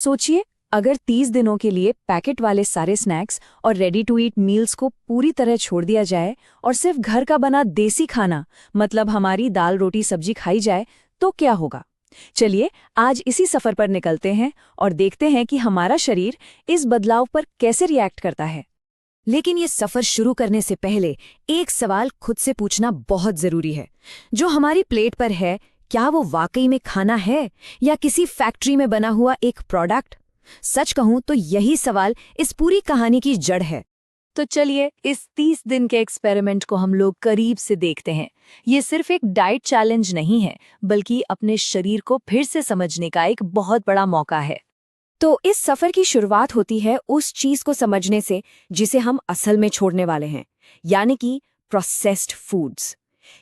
सोचिए, अगर 30 दिनों के लिए पैकेट वाले सारे स्नैक्स और रेडी टू ईट मील्स को पूरी तरह छोड़ दिया जाए और सिर्फ घर का बना देसी खाना, मतलब हमारी दाल रोटी सब्जी खाई जाए, तो क्या होगा? चलिए आज इसी सफर पर निकलते हैं और देखते हैं कि हमारा शरीर इस बदलाव पर कैसे रिएक्ट करता है। लेकिन ये सफर शुरू करने से पहले एक सवाल खुद से पूछना बहुत जरूरी है। जो हमारी प्लेट पर है, क्या वो वाकई में खाना है या किसी फैक्ट्री में बना हुआ एक प्रोडक्ट? सच कहूं तो यही सवाल इस पूरी कहानी की जड़ है। तो चलिए इस 30 दिन के एक्सपेरिमेंट को हम लोग करीब से देखते हैं। ये सिर्फ एक डाइट चैलेंज नहीं है, बल्कि अपने शरीर को फिर से समझने का एक बहुत बड़ा मौका है। तो इस सफर की शुरुआत होती है उस चीज को समझने से जिसे हम असल में छोड़ने वाले हैं, यानी कि प्रोसेस्ड फूड्स।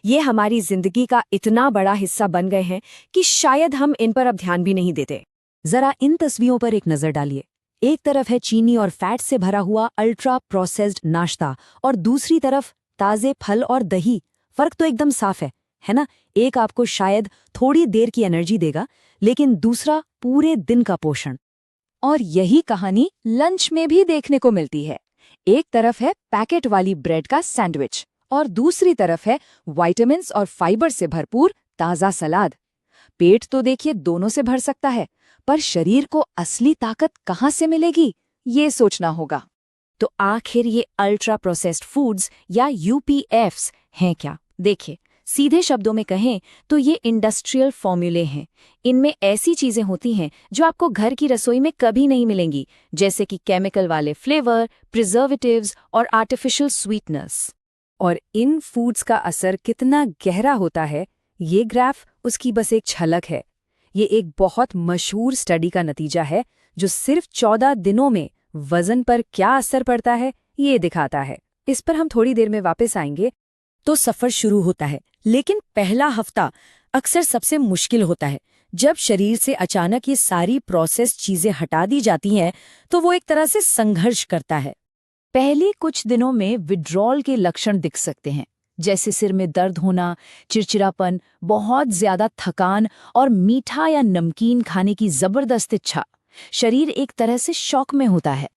ये हमारी जिंदगी का इतना बड़ा हिस्सा बन गए हैं कि शायद हम इन पर अब ध्यान भी नहीं देते। जरा इन तस्वीरों पर एक नजर डालिए। एक तरफ है चीनी और फैट से भरा हुआ अल्ट्रा प्रोसेस्ड नाश्ता और दूसरी तरफ ताजे फल और दही। फर्क तो एकदम साफ है ना? एक आपको शायद थोड़ी देर की एनर्जी देगा, लेकिन दूसरा पूरे दिन का पोषण। और यही कहानी लंच में भी देखने को मिलती है। एक तरफ है पैकेट वाली ब्रेड का सैंडविच और दूसरी तरफ है विटामिन्स और फाइबर से भरपूर ताजा सलाद। पेट तो देखिए दोनों से भर सकता है, पर शरीर को असली ताकत कहाँ से मिलेगी, ये सोचना होगा। तो आखिर ये अल्ट्रा प्रोसेस्ड फूड्स या यूपीएफ्स हैं क्या? देखिए, सीधे शब्दों में कहें तो ये इंडस्ट्रियल फॉर्मूले हैं। इनमें ऐसी चीजें होती हैं जो आपको घर की रसोई में कभी नहीं मिलेंगी, जैसे कि केमिकल वाले फ्लेवर, प्रिजर्वेटिव्स और आर्टिफिशियल स्वीटनर्स। और इन फूड्स का असर कितना गहरा होता है, ये ग्राफ उसकी बस एक झलक है। ये एक बहुत मशहूर स्टडी का नतीजा है जो सिर्फ 14 दिनों में वजन पर क्या असर पड़ता है, ये दिखाता है। इस पर हम थोड़ी देर में वापस आएंगे। तो सफर शुरू होता है, लेकिन पहला हफ्ता अक्सर सबसे मुश्किल होता है। जब शरीर से अचानक ये सारी प्रोसेस चीजें हटा दी जाती हैं, तो वो एक तरह से संघर्ष करता है। पहले कुछ दिनों में विड्रॉल के लक्षण दिख सकते हैं, जैसे सिर में दर्द होना, चिड़चिड़ापन, बहुत ज्यादा थकान और मीठा या नमकीन खाने की जबरदस्त इच्छा। शरीर एक तरह से शॉक में होता है।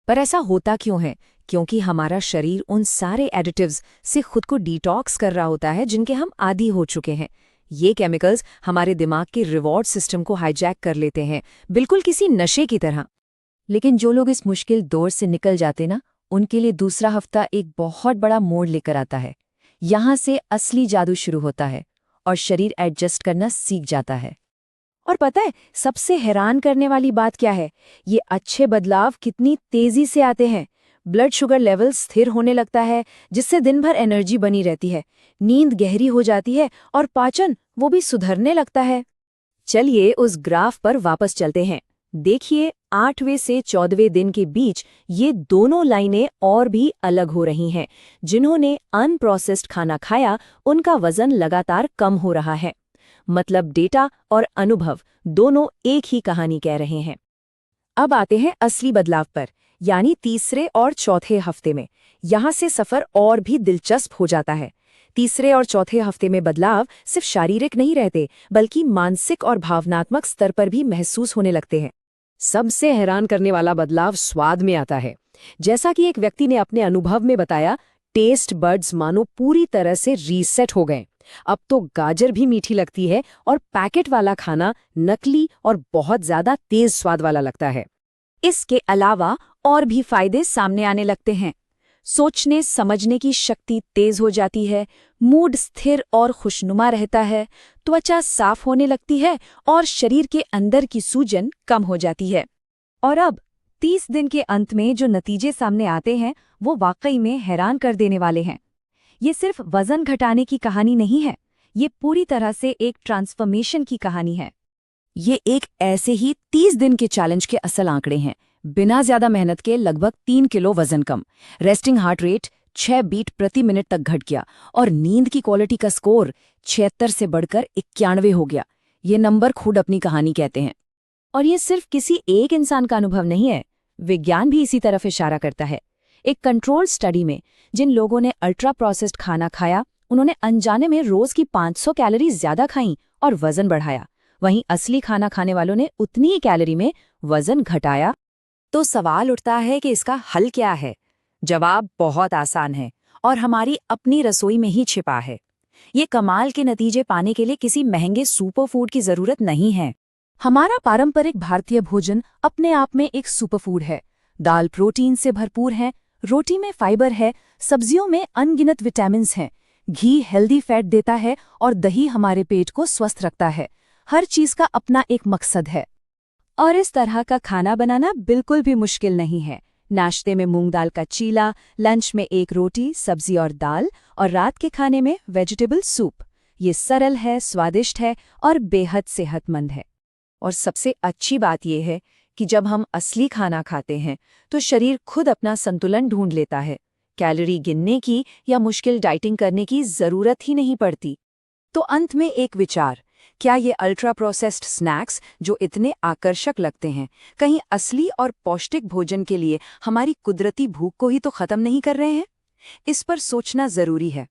पर ऐसा होता क्यों है? क्योंकि हमारा शरीर उन सारे एडिटिव्स से खुद को डिटॉक्स कर रहा होता है जिनके हम आदी हो चुके हैं। ये केमिकल्स हमारे दिमाग के रिवॉर्ड सिस्टम को हाईजैक कर लेते हैं, बिल्कुल किसी नशे की तरह। लेकिन जो लोग इस मुश्किल दौर से निकल जाते ना, उनके लिए दूसरा हफ्ता एक बहुत बड़ा मोड़ लेकर आता है। यहाँ से असली जादू शुरू होता है और शरीर एडजस्ट करना सीख जाता है। और पता है सबसे हैरान करने वाली बात क्या है? ये अच्छे बदलाव कितनी तेजी से आते हैं। ब्लड शुगर लेवल स्थिर होने लगता है, जिससे दिन भर एनर्जी बनी रहती है। नींद गहरी हो जाती है और पाचन वो भी सुधरने लगता है। चलिए उस ग्राफ पर वापस चलते हैं। देखिए 8वें से 14वें दिन के बीच ये दोनों लाइनें और भी अलग हो रही हैं। जिन्होंने अनप्रोसेस्ड खाना खाया, उनका वजन लगातार कम हो रहा है। मतलब डेटा और अनुभव दोनों एक ही कहानी कह रहे हैं। अब आते हैं असली बदलाव पर, यानी तीसरे और चौथे हफ्ते में। यहाँ से सफर और भी दिलचस्प हो जाता है। तीसरे और चौथे हफ्ते में बदलाव सिर्फ शारीरिक नहीं रहते, बल्कि मानसिक और भावनात्मक स्तर पर भी महसूस होने लगते हैं। सबसे हैरान करने वाला बदलाव स्वाद में आता है। जैसा कि एक व्यक्ति ने अपने अनुभव में बताया, टेस्ट बड्स मानो पूरी तरह से रीसेट हो गए। अब तो गाजर भी मीठी लगती है और पैकेट वाला खाना नकली और बहुत ज्यादा तेज स्वाद वाला लगता है। इसके अलावा और भी फायदे सामने आने लगते हैं। सोचने समझने की शक्ति तेज हो जाती है, मूड स्थिर और खुशनुमा रहता है, त्वचा साफ होने लगती है और शरीर के अंदर की सूजन कम हो जाती है। और अब 30 दिन के अंत में जो नतीजे सामने आते हैं, वो वाकई में हैरान कर देने वाले हैं। ये सिर्फ वजन घटाने की कहानी नहीं है, ये पूरी तरह से एक ट्रांसफॉर्मेशन की कहानी है। ये एक ऐसे ही 30 दिन के चैलेंज के असल आंकड़े हैं। बिना ज्यादा मेहनत के लगभग 3 किलो वजन कम, रेस्टिंग हार्ट रेट 6 बीट प्रति मिनट तक घट गया और नींद की क्वालिटी का स्कोर 76 से बढ़कर 91 हो गया। ये नंबर खुद अपनी कहानी कहते हैं। और ये सिर्फ किसी एक इंसान का अनुभव नहीं है, विज्ञान भी इसी तरफ इशारा करता है। एक कंट्रोल स्टडी में जिन लोगों ने अल्ट्रा प्रोसेस्ड खाना खाया, उन्होंने अनजाने में रोज की 500 कैलोरी ज्यादा खाई और वजन बढ़ाया। वहीं असली खाना खाने वालों ने उतनी ही कैलोरी में वजन घटाया? तो सवाल उठता है कि इसका हल क्या है। जवाब बहुत आसान है और हमारी अपनी रसोई में ही छिपा है। ये कमाल के नतीजे पाने के लिए किसी महंगे सुपर फूड की जरूरत नहीं है। हमारा पारंपरिक भारतीय भोजन अपने आप में एक सुपरफूड है। दाल प्रोटीन से भरपूर है, रोटी में फाइबर है, सब्जियों में अनगिनत विटामिन हैं, घी हेल्दी फैट देता है और दही हमारे पेट को स्वस्थ रखता है। हर चीज का अपना एक मकसद है। और इस तरह का खाना बनाना बिल्कुल भी मुश्किल नहीं है। नाश्ते में मूंग दाल का चीला, लंच में एक रोटी, सब्जी और दाल, और रात के खाने में वेजिटेबल सूप। ये सरल है, स्वादिष्ट है और बेहद सेहतमंद है। और सबसे अच्छी बात यह है कि जब हम असली खाना खाते हैं तो शरीर खुद अपना संतुलन ढूंढ लेता है। कैलोरी गिनने की या मुश्किल डाइटिंग करने की जरूरत ही नहीं पड़ती। तो अंत में एक विचार, क्या ये अल्ट्रा प्रोसेस्ड स्नैक्स जो इतने आकर्षक लगते हैं, कहीं असली और पौष्टिक भोजन के लिए हमारी कुदरती भूख को ही तो खत्म नहीं कर रहे हैं? इस पर सोचना जरूरी है।